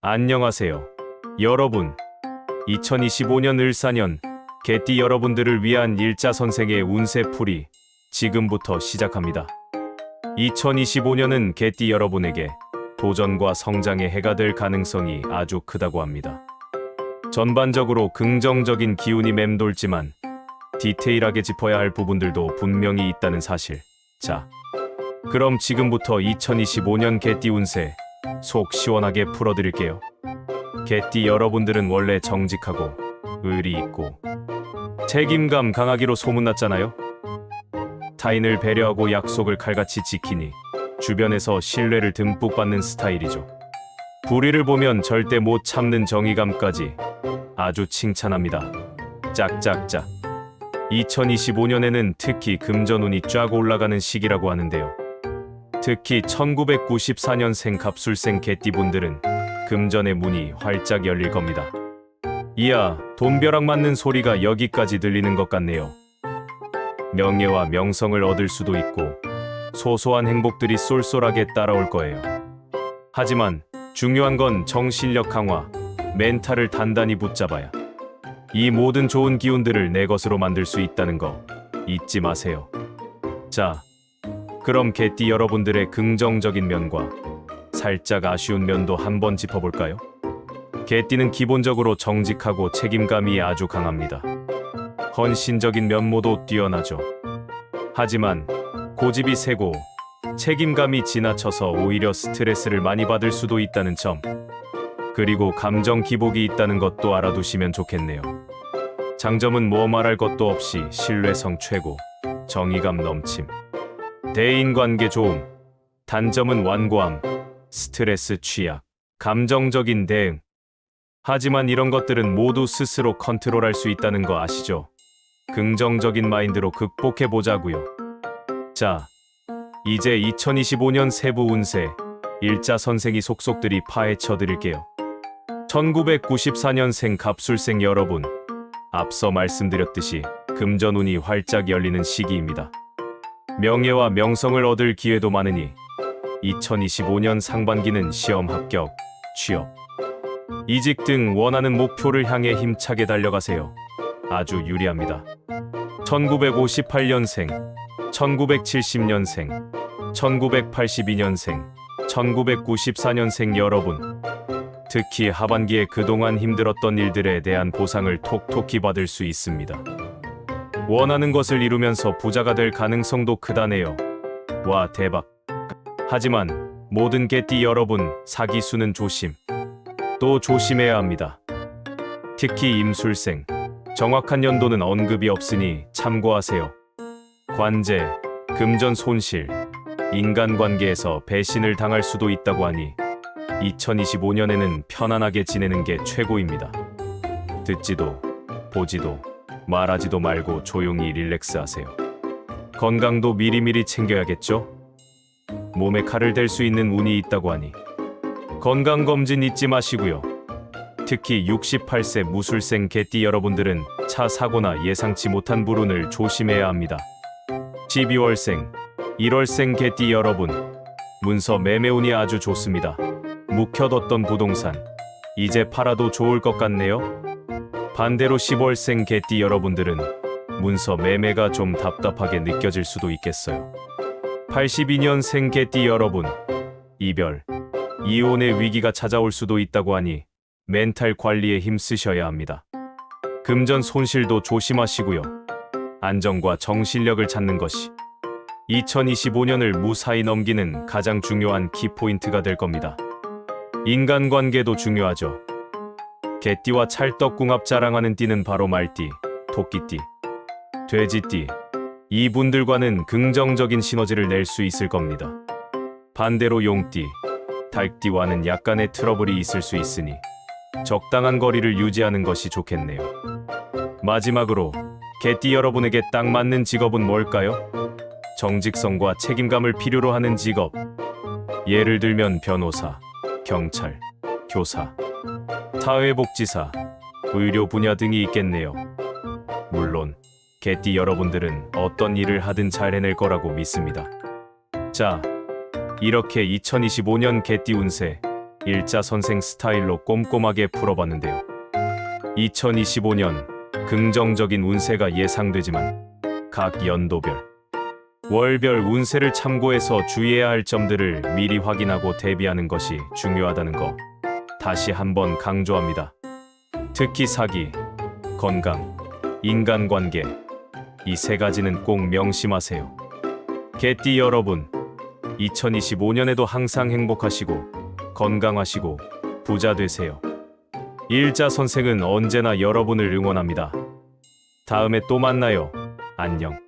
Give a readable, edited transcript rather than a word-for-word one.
안녕하세요. 여러분, 2025년 을사년 개띠 여러분들을 위한 일자선생의 운세풀이 지금부터 시작합니다. 2025년은 개띠 여러분에게 도전과 성장의 해가 될 가능성이 아주 크다고 합니다. 전반적으로 긍정적인 기운이 맴돌지만 디테일하게 짚어야 할 부분들도 분명히 있다는 사실. 자, 그럼 지금부터 2025년 개띠 운세 속 시원하게 풀어드릴게요. 개띠 여러분들은 원래 정직하고 의리 있고 책임감 강하기로 소문났잖아요. 타인을 배려하고 약속을 칼같이 지키니 주변에서 신뢰를 듬뿍 받는 스타일이죠. 불의를 보면 절대 못 참는 정의감까지 아주 칭찬합니다. 짝짝짝. 2025년에는 특히 금전운이 쫙 올라가는 시기라고 하는데요. 특히 1994년생 갑술생 개띠분들은 금전의 문이 활짝 열릴 겁니다. 이야, 돈벼락 맞는 소리가 여기까지 들리는 것 같네요. 명예와 명성을 얻을 수도 있고 소소한 행복들이 쏠쏠하게 따라올 거예요. 하지만 중요한 건 정신력 강화, 멘탈을 단단히 붙잡아야 이 모든 좋은 기운들을 내 것으로 만들 수 있다는 거 잊지 마세요. 자, 그럼 개띠 여러분들의 긍정적인 면과 살짝 아쉬운 면도 한번 짚어볼까요? 개띠는 기본적으로 정직하고 책임감이 아주 강합니다. 헌신적인 면모도 뛰어나죠. 하지만 고집이 세고 책임감이 지나쳐서 오히려 스트레스를 많이 받을 수도 있다는 점, 그리고 감정 기복이 있다는 것도 알아두시면 좋겠네요. 장점은 뭐 말할 것도 없이 신뢰성 최고, 정의감 넘침, 대인관계 좋음. 단점은 완고함, 스트레스 취약, 감정적인 대응. 하지만 이런 것들은 모두 스스로 컨트롤할 수 있다는 거 아시죠? 긍정적인 마인드로 극복해보자고요. 자, 이제 2025년 세부 운세 일자선생이 속속들이 파헤쳐드릴게요. 1994년생 갑술생 여러분, 앞서 말씀드렸듯이 금전운이 활짝 열리는 시기입니다. 명예와 명성을 얻을 기회도 많으니 2025년 상반기는 시험 합격, 취업, 이직 등 원하는 목표를 향해 힘차게 달려가세요. 아주 유리합니다. 1958년생, 1970년생, 1982년생, 1994년생 여러분, 특히 하반기에 그동안 힘들었던 일들에 대한 보상을 톡톡히 받을 수 있습니다. 원하는 것을 이루면서 부자가 될 가능성도 크다네요. 와, 대박. 하지만 모든 개띠 여러분, 사기수는 조심. 또 조심해야 합니다. 특히 임술생, 정확한 연도는 언급이 없으니 참고하세요. 관제, 금전 손실, 인간관계에서 배신을 당할 수도 있다고 하니 2025년에는 편안하게 지내는 게 최고입니다. 듣지도 보지도 말하지도 말고 조용히 릴렉스하세요. 건강도 미리미리 챙겨야겠죠? 몸에 칼을 댈 수 있는 운이 있다고 하니 건강검진 잊지 마시고요. 특히 68세 무술생 개띠 여러분들은 차 사고나 예상치 못한 불운을 조심해야 합니다. 12월생, 1월생 개띠 여러분, 문서 매매운이 아주 좋습니다. 묵혀뒀던 부동산, 이제 팔아도 좋을 것 같네요. 반대로 10월생 개띠 여러분들은 문서 매매가 좀 답답하게 느껴질 수도 있겠어요. 82년생 개띠 여러분, 이별, 이혼의 위기가 찾아올 수도 있다고 하니 멘탈 관리에 힘쓰셔야 합니다. 금전 손실도 조심하시고요. 안정과 정신력을 찾는 것이 2025년을 무사히 넘기는 가장 중요한 키포인트가 될 겁니다. 인간관계도 중요하죠. 개띠와 찰떡궁합 자랑하는 띠는 바로 말띠, 토끼띠, 돼지띠. 이분들과는 긍정적인 시너지를 낼 수 있을 겁니다. 반대로 용띠, 닭띠와는 약간의 트러블이 있을 수 있으니 적당한 거리를 유지하는 것이 좋겠네요. 마지막으로 개띠 여러분에게 딱 맞는 직업은 뭘까요? 정직성과 책임감을 필요로 하는 직업. 예를 들면 변호사, 경찰, 교사, 사회복지사, 의료 분야 등이 있겠네요. 물론 개띠 여러분들은 어떤 일을 하든 잘 해낼 거라고 믿습니다. 자, 이렇게 2025년 개띠 운세 일자선생 스타일로 꼼꼼하게 풀어봤는데요. 2025년 긍정적인 운세가 예상되지만 각 연도별, 월별 운세를 참고해서 주의해야 할 점들을 미리 확인하고 대비하는 것이 중요하다는 거 다시 한번 강조합니다. 특히 사기, 건강, 인간관계 이 세 가지는 꼭 명심하세요. 개띠 여러분, 2025년에도 항상 행복하시고 건강하시고 부자 되세요. 일자선생은 언제나 여러분을 응원합니다. 다음에 또 만나요. 안녕.